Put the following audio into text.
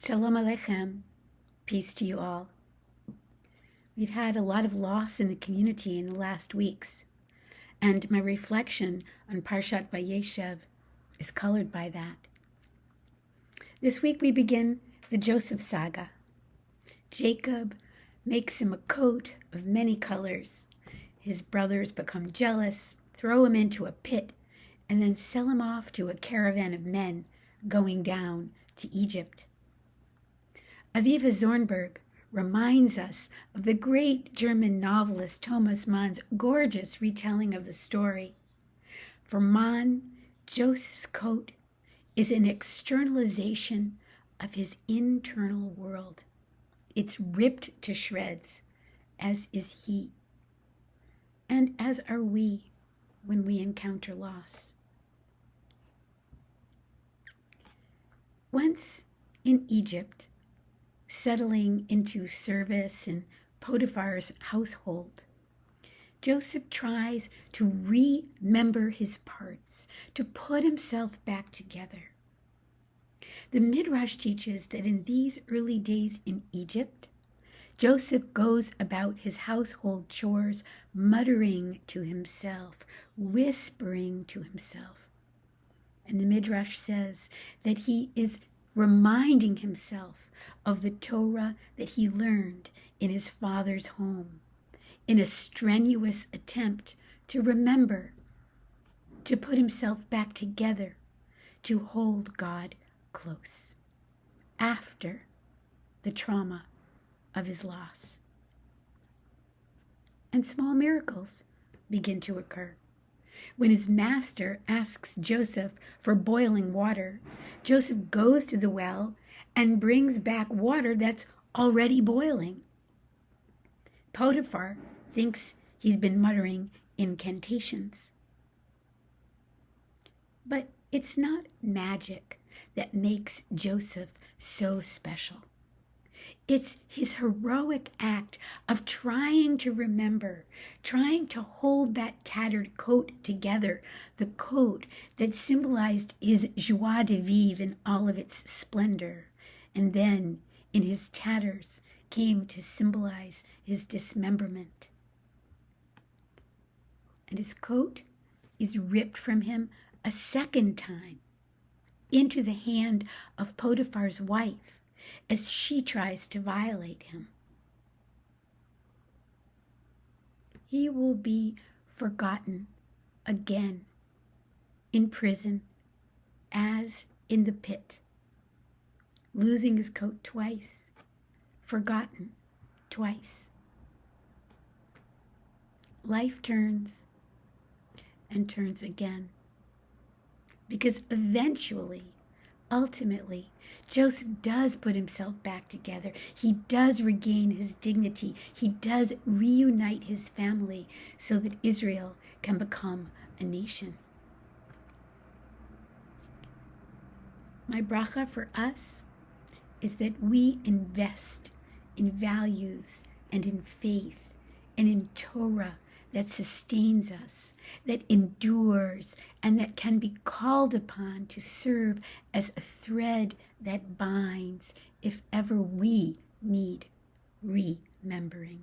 Shalom Aleichem. Peace to you all. We've had a lot of loss in the community in the last weeks, and my reflection on Parshat Vayeshev is colored by that. This week we begin the Joseph saga. Jacob makes him a coat of many colors. His brothers become jealous, throw him into a pit, and then sell him off to a caravan of men going down to Egypt. Aviva Zornberg reminds us of the great German novelist Thomas Mann's gorgeous retelling of the story. For Mann, Joseph's coat is an externalization of his internal world. It's ripped to shreds, as is he, and as are we when we encounter loss. Once in Egypt, settling into service in Potiphar's household, Joseph tries to remember his parts, to put himself back together. The Midrash teaches that in these early days in Egypt, Joseph goes about his household chores muttering to himself, whispering to himself. And the Midrash says that he is reminding himself of the Torah that he learned in his father's home, in a strenuous attempt to remember, to put himself back together, to hold God close after the trauma of his loss. And small miracles begin to occur. When his master asks Joseph for boiling water, Joseph goes to the well and brings back water that's already boiling. Potiphar thinks he's been muttering incantations. But it's not magic that makes Joseph so special. It's his heroic act of trying to remember, trying to hold that tattered coat together, the coat that symbolized his joie de vivre in all of its splendor, and then in his tatters came to symbolize his dismemberment. And his coat is ripped from him a second time into the hand of Potiphar's wife, as she tries to violate him. He will be forgotten again in prison as in the pit, losing his coat twice, forgotten twice. Life turns and turns again, because eventually, ultimately, Joseph does put himself back together. He does regain his dignity. He does reunite his family so that Israel can become a nation. My bracha for us is that we invest in values and in faith and in Torah that sustains us, that endures, and that can be called upon to serve as a thread that binds if ever we need remembering.